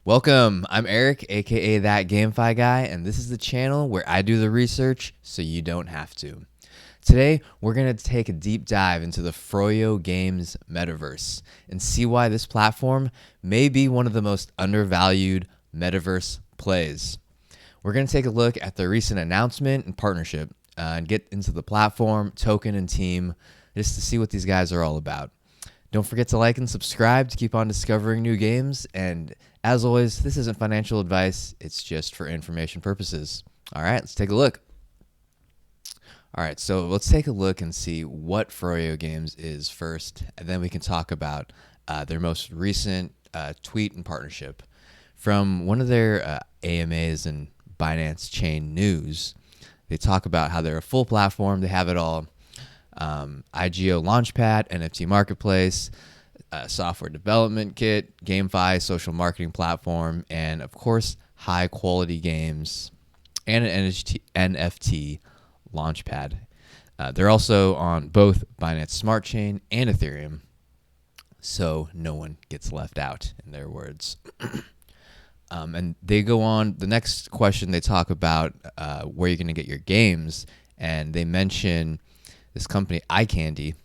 Welcome, I'm Eric, aka That GameFi Guy, and this is the channel where I do the research so you don't have to. Today, we're going to take a deep dive into the Froyo Games metaverse and see why this platform may be one of the most undervalued metaverse plays. We're going to take a look at the recent announcement and partnership and get into the platform, token, and team just to see what these guys are all about. Don't forget to like and subscribe to keep on discovering new games. And as always, this isn't financial advice. It's just for information purposes. All right, let's take a look. All right, so let's take a look and see what Froyo Games is first, and then we can talk about their most recent tweet and partnership. From one of their AMAs and Binance Chain News, they talk about how they're a full platform. They have it all. IGO Launchpad, NFT Marketplace, software development kit, GameFi, social marketing platform, and of course, high quality games and an NFT Launchpad. They're also on both Binance Smart Chain and Ethereum, so no one gets left out, in their words. And they go on, the next question they talk about where you're going to get your games, and they mention this company, iCandy.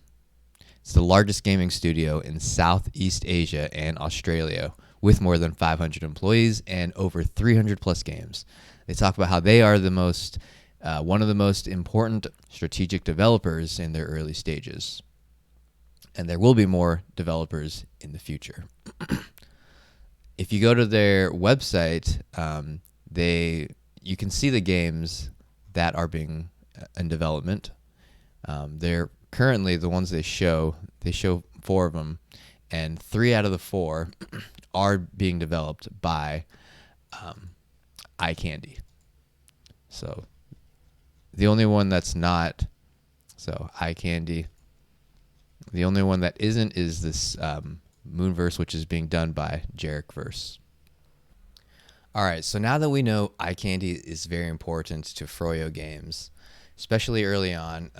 It's the largest gaming studio in Southeast Asia and Australia with more than 500 employees and over 300 plus games. They talk about how they are one of the most important strategic developers in their early stages. And there will be more developers in the future. If you go to their website, you can see the games that are being in development. They're currently the ones they show 4 of them, and 3 out of the 4 are being developed by iCandy. So the only one that's not, so iCandy, the only one that isn't is this Moonverse, which is being done by Jarekverse. All right, so now that we know iCandy is very important to Froyo Games, especially early on,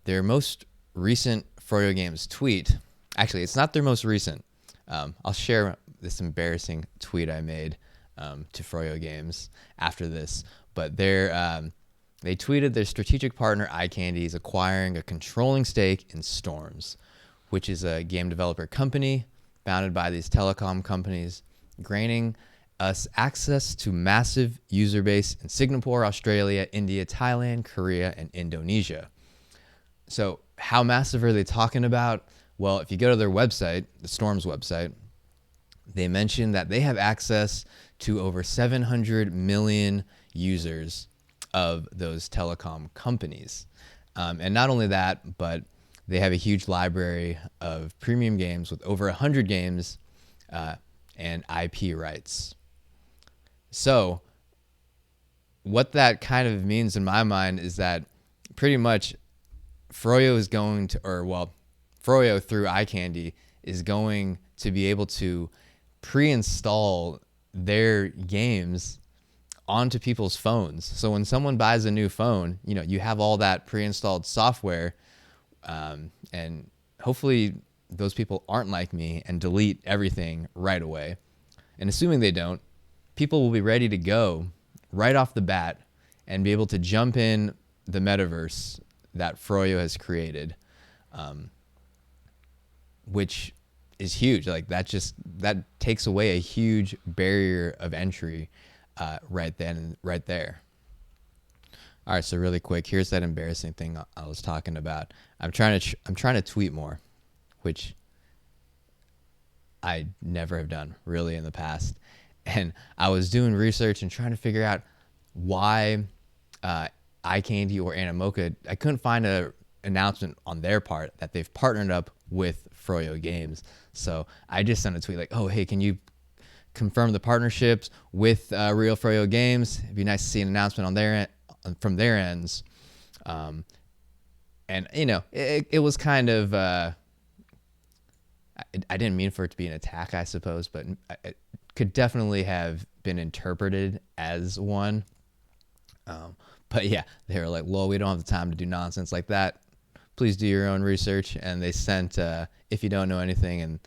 their most recent Froyo Games tweet, actually, it's not their most recent. I'll share this embarrassing tweet I made to Froyo Games after this, but they tweeted their strategic partner iCandy is acquiring a controlling stake in Storms, which is a game developer company founded by these telecom companies, granting us access to massive user base in Singapore, Australia, India, Thailand, Korea, and Indonesia. So how massive are they talking about? Well, if you go to their website, the Storms website, they mention that they have access to over 700 million users of those telecom companies. And not only that, but they have a huge library of premium games with over 100 games and IP rights. So what that kind of means in my mind is that pretty much Froyo is going to, Froyo through iCandy is going to be able to pre-install their games onto people's phones. So when someone buys a new phone, you have all that pre-installed software, and hopefully those people aren't like me and delete everything right away. And assuming they don't, people will be ready to go right off the bat and be able to jump in the metaverse that Froyo has created, which is huge. Like that takes away a huge barrier of entry right then and right there. All right, so really quick, here's that embarrassing thing I was talking about. I'm trying to tweet more, which I never have done really in the past. And I was doing research and trying to figure out why iCandy or Animoca, I couldn't find an announcement on their part that they've partnered up with Froyo Games. So I just sent a tweet like, oh, hey, can you confirm the partnerships with Real Froyo Games? It'd be nice to see an announcement on from their ends. And, it was kind of, I didn't mean for it to be an attack, I suppose, but it could definitely have been interpreted as one. But yeah, they were like, lol, we don't have the time to do nonsense like that. Please do your own research. And they sent, if you don't know anything. And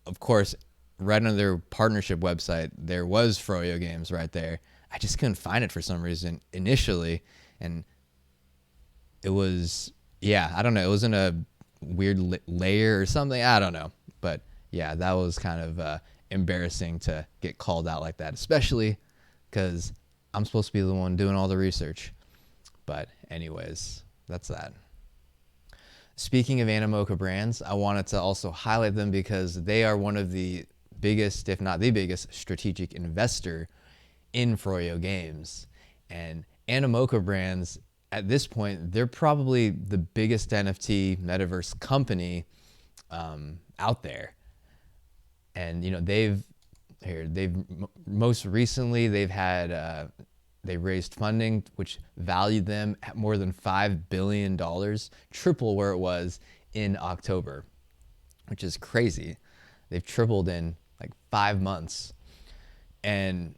of course, right on their partnership website, there was Froyo Games right there. I just couldn't find it for some reason initially, and it was, yeah, I don't know. It was in a weird layer or something. I don't know, but yeah, that was kind of embarrassing to get called out like that, especially because I'm supposed to be the one doing all the research. But anyways, that's that. Speaking of Animoca brands, I wanted to also highlight them because they are one of the biggest, if not the biggest, strategic investor in Froyo Games. And Animoca brands, at this point, they're probably the biggest NFT metaverse company out there. And you know, they've most recently they've had they raised funding which valued them at more than $5 billion, triple where it was in October, which is crazy. They've tripled in like 5 months. And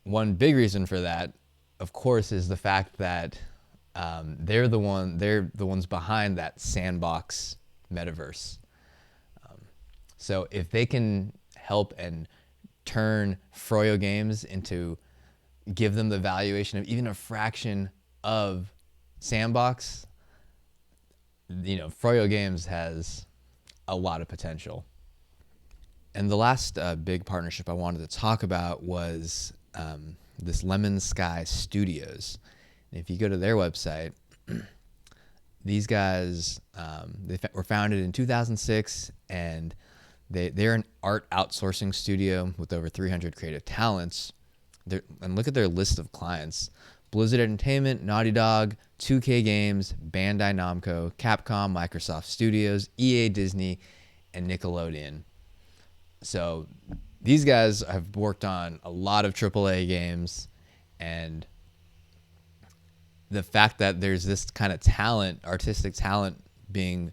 one big reason for that, of course, is the fact that they're the ones behind that sandbox metaverse. So if they can help and turn Froyo Games into, give them the valuation of even a fraction of Sandbox, you know, Froyo Games has a lot of potential. And the last big partnership I wanted to talk about was this Lemon Sky Studios. And if you go to their website, these guys, they were founded in 2006, and they're an art outsourcing studio with over 300 creative talents. And look at their list of clients: Blizzard Entertainment, Naughty Dog, 2K Games, Bandai Namco, Capcom, Microsoft Studios, EA, Disney, and Nickelodeon. So these guys have worked on a lot of AAA games, and the fact that there's this kind of talent, artistic talent, being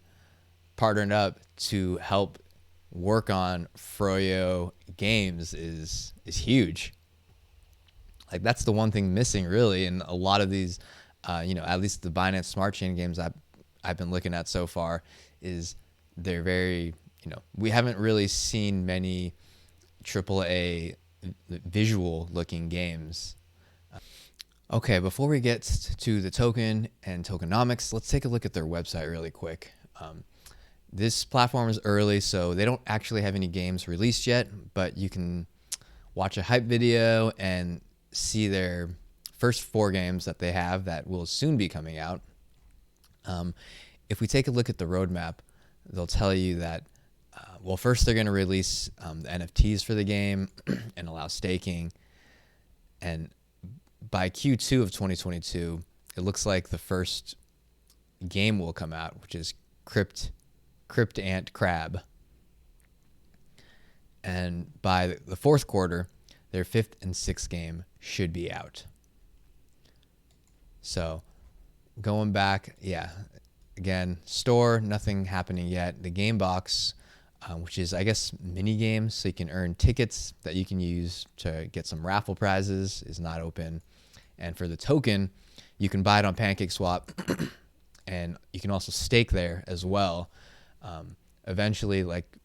partnered up to help work on Froyo Games is huge. Like, that's the one thing missing really in a lot of these, you know, at least the Binance Smart Chain games I've been looking at so far, is they're very, you know, we haven't really seen many AAA visual looking games. Okay, before we get to the token and tokenomics, let's take a look at their website really quick. This platform is early, so they don't actually have any games released yet, but you can watch a hype video and see their first 4 games that they have that will soon be coming out. If we take a look at the roadmap, they'll tell you that, well, first they're going to release the NFTs for the game and allow staking. And by Q2 of 2022, it looks like the first game will come out, which is Crypt Ant Crab. And by the fourth quarter, their 5th and 6th game should be out. So going back, yeah, again, store, nothing happening yet. The game box, which is, I guess, mini games, so you can earn tickets that you can use to get some raffle prizes, is not open. And for the token, you can buy it on PancakeSwap, and you can also stake there as well. Eventually, like,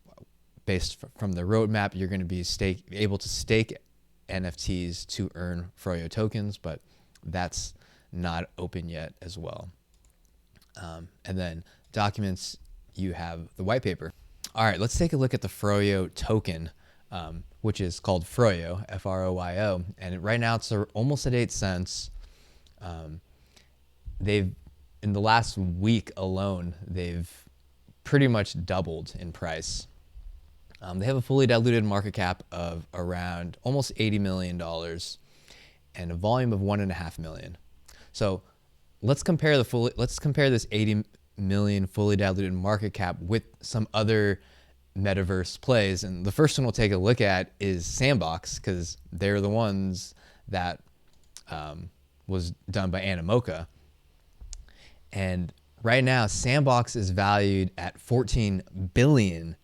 based from the roadmap, you're going to be able to stake NFTs to earn Froyo tokens, but that's not open yet as well. And then documents, you have the white paper. All right, let's take a look at the Froyo token, which is called Froyo, F-R-O-Y-O. And right now it's almost at 8 cents. They've, in the last week alone, they've pretty much doubled in price. They have a fully diluted market cap of around almost $80 million and a volume of 1.5 million. So let's compare this 80 million fully diluted market cap with some other metaverse plays. And the first one we'll take a look at is Sandbox, because they're the ones that was done by Animoca. And right now, Sandbox is valued at $14 billion,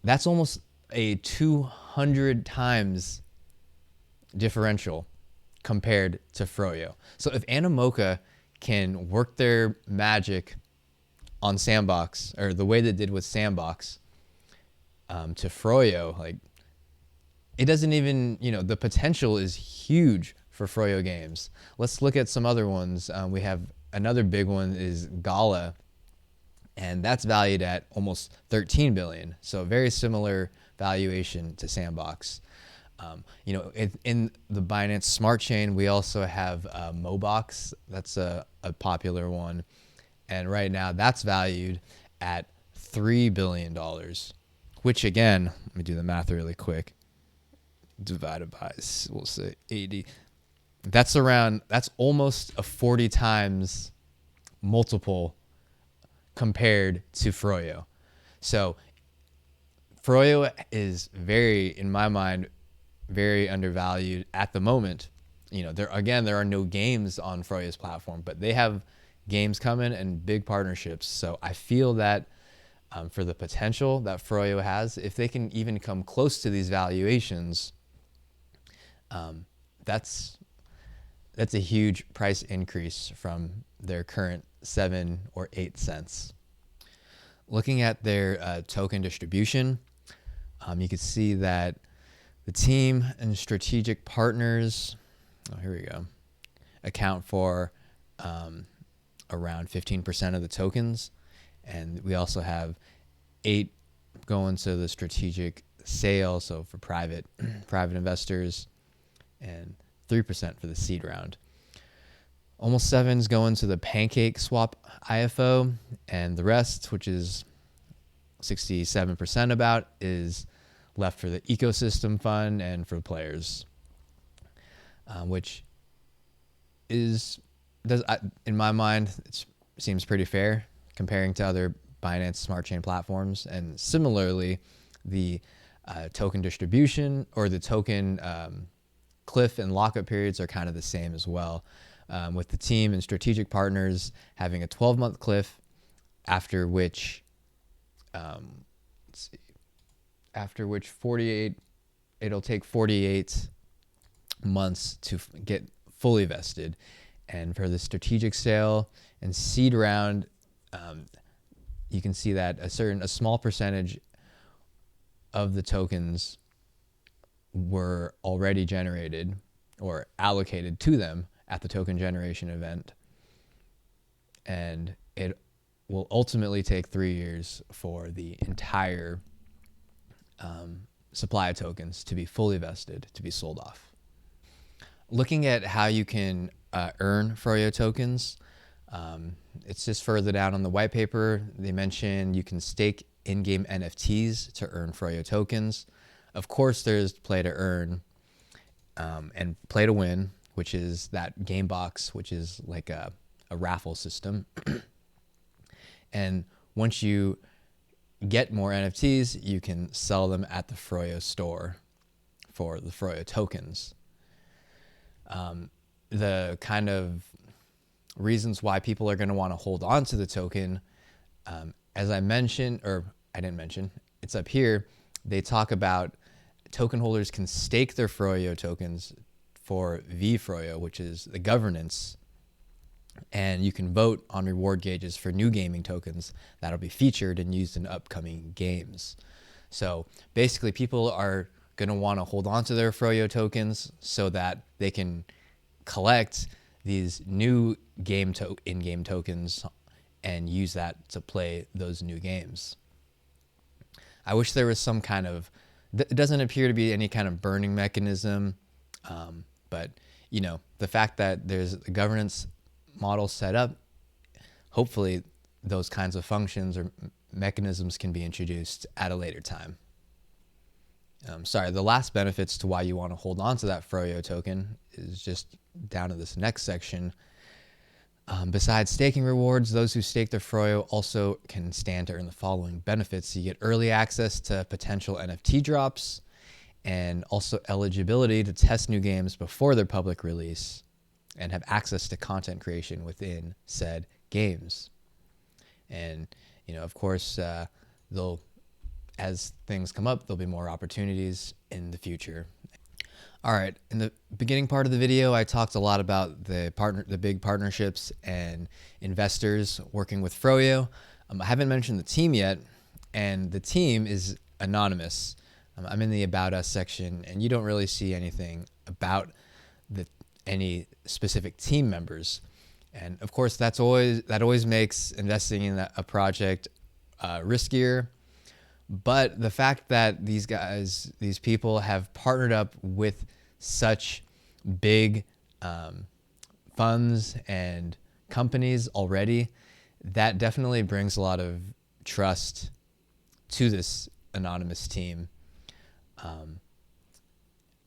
that's almost a 200 times differential compared to Froyo. So if Animoca can work their magic on Sandbox, or the way they did with Sandbox, to Froyo. Like, it doesn't even, the potential is huge for Froyo Games. Let's look at some other ones. We have another big one is Gala, and that's valued at almost 13 billion. So very similar valuation to Sandbox. In the Binance Smart Chain, we also have Mobox. That's a popular one, and right now that's valued at $3 billion, which again, let me do the math really quick. Divided by, we'll say 80. That's almost a 40 times multiple compared to Froyo. So Froyo is in my mind, very undervalued at the moment. There are no games on Froyo's platform, but they have games coming and big partnerships. So I feel that for the potential that Froyo has, if they can even come close to these valuations, that's a huge price increase from their current 7 or 8 cents. Looking at their token distribution, you can see that the team and strategic partners, here we go, account for around 15% of the tokens. And we also have 8 going to the strategic sale, so for private investors, and 3% for the seed round. Almost 7's going to the Pancake Swap IFO, and the rest, which is 67% about, is left for the ecosystem fund and for players, which is, in my mind, it seems pretty fair comparing to other Binance Smart Chain platforms. And similarly, the token distribution or the token cliff and lockup periods are kind of the same as well, with the team and strategic partners having a 12-month cliff, after which 48, it'll take 48 months to get fully vested. And for the strategic sale and seed round, you can see that a small percentage of the tokens were already generated or allocated to them at the token generation event. And it will ultimately take 3 years for the entire supply of tokens to be fully vested, to be sold off. Looking at how you can earn Froyo tokens, it's just further down on the white paper. They mention you can stake in-game NFTs to earn Froyo tokens. Of course, there's play to earn and play to win, which is that game box, which is like a raffle system. And once you get more NFTs, you can sell them at the Froyo store for the Froyo tokens. The kind of reasons why people are going to want to hold on to the token, as I mentioned, or I didn't mention, it's up here. They talk about token holders can stake their Froyo tokens for vFroyo, which is the governance, and you can vote on reward gauges for new gaming tokens that'll be featured and used in upcoming games. So basically, people are going to want to hold on to their Froyo tokens so that they can collect these new in-game tokens and use that to play those new games. I wish there was some kind of, it doesn't appear to be any kind of burning mechanism, but the fact that there's a governance model set up, hopefully those kinds of functions or mechanisms can be introduced at a later time. The last benefits to why you want to hold on to that Froyo token is just down to this next section. Besides staking rewards, those who stake their Froyo also can stand to earn the following benefits. You get early access to potential NFT drops, and also eligibility to test new games before their public release, and have access to content creation within said games. And, of course, as things come up, there'll be more opportunities in the future. All right, in the beginning part of the video, I talked a lot about the big partnerships and investors working with Froyo. I haven't mentioned the team yet, and the team is anonymous. I'm in the About Us section, and you don't really see anything about any specific team members. And of course, that always makes investing in a project riskier. But the fact that these people have partnered up with such big funds and companies already, that definitely brings a lot of trust to this anonymous team.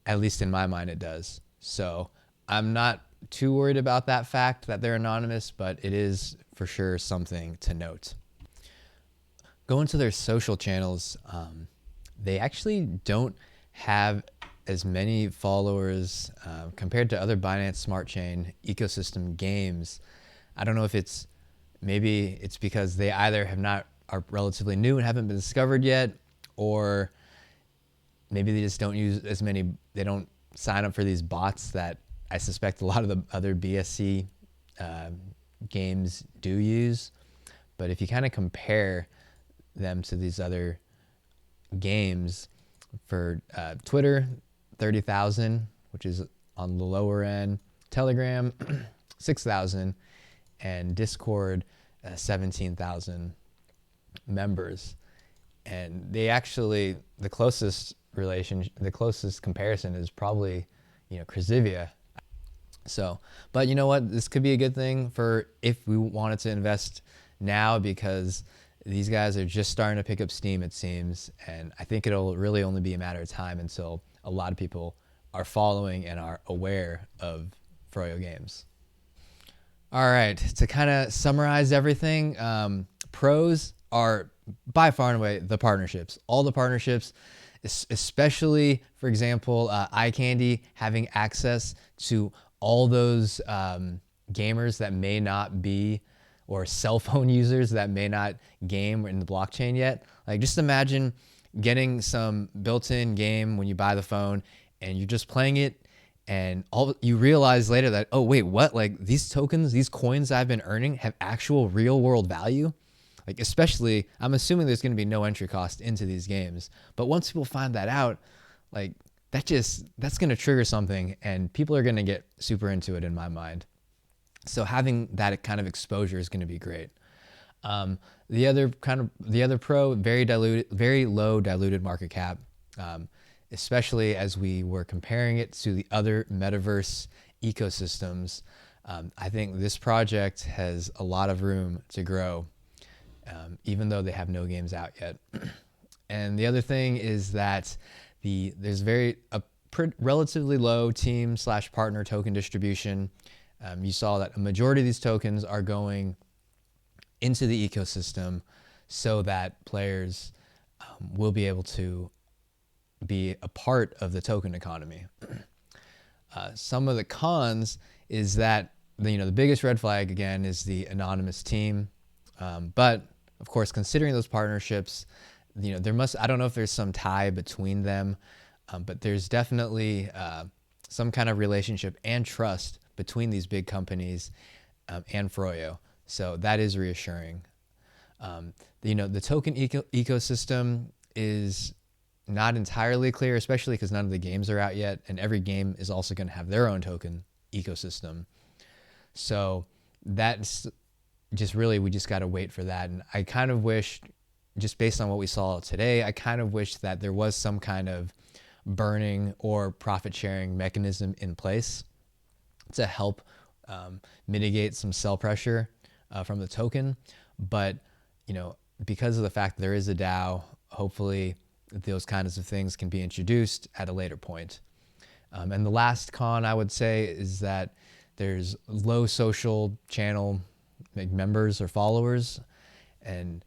At least in my mind, it does. So I'm not too worried about that fact that they're anonymous, but it is for sure something to note. Go into their social channels. They actually don't have as many followers compared to other Binance Smart Chain ecosystem games. I don't know if maybe it's because they either are relatively new and haven't been discovered yet, or maybe they just don't use as many. They don't sign up for these bots that I suspect a lot of the other BSC games do use. But if you kind of compare them to these other games, for Twitter, 30,000, which is on the lower end, Telegram, 6,000, and Discord, 17,000 members. And they actually, the closest comparison is probably, Crizivia. So, but you know what? This could be a good thing for if we wanted to invest now, because these guys are just starting to pick up steam, it seems. And I think it'll really only be a matter of time until a lot of people are following and are aware of Froyo Games. All right, to kind of summarize everything, pros are by far and away the partnerships. All the partnerships, especially, for example, iCandy having access to all those gamers that may not be, or cell phone users that may not game in the blockchain yet. Like, just imagine getting some built-in game when you buy the phone and you're just playing it, and you realize later that, oh wait, what? Like, these tokens, these coins I've been earning have actual real world value. Like, especially, I'm assuming there's going to be no entry cost into these games. But once people find that out, like, that's going to trigger something, and people are going to get super into it, in my mind. So having that kind of exposure is going to be great. The other pro, very low diluted market cap, especially as we were comparing it to the other metaverse ecosystems. I think this project has a lot of room to grow, even though they have no games out yet. And the other thing is that there's relatively low team/partner token distribution. You saw that a majority of these tokens are going into the ecosystem so that players will be able to be a part of the token economy. Some of the cons is that the biggest red flag, again, is the anonymous team. But of course, considering those partnerships, I don't know if there's some tie between them, but there's definitely some kind of relationship and trust between these big companies and Froyo. So that is reassuring. The token ecosystem is not entirely clear, especially because none of the games are out yet, and every game is also going to have their own token ecosystem. So that's just really, we just got to wait for that. And I kind of wish, just based on what we saw today, I kind of wish that there was some kind of burning or profit sharing mechanism in place to help mitigate some sell pressure from the token. But, because of the fact that there is a DAO, hopefully those kinds of things can be introduced at a later point. And the last con I would say is that there's low social channel members or followers. And,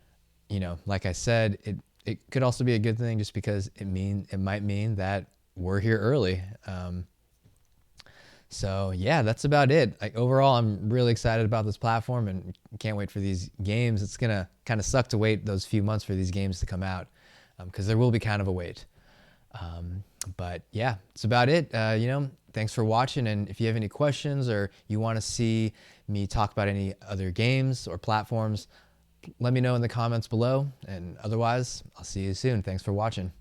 like I said, it could also be a good thing, just because it might mean that we're here early. So yeah, that's about it. Like, overall, I'm really excited about this platform and can't wait for these games. It's gonna kind of suck to wait those few months for these games to come out, because there will be kind of a wait. But yeah, it's about it. Thanks for watching. And if you have any questions or you want to see me talk about any other games or platforms, let me know in the comments below. And otherwise, I'll see you soon. Thanks for watching.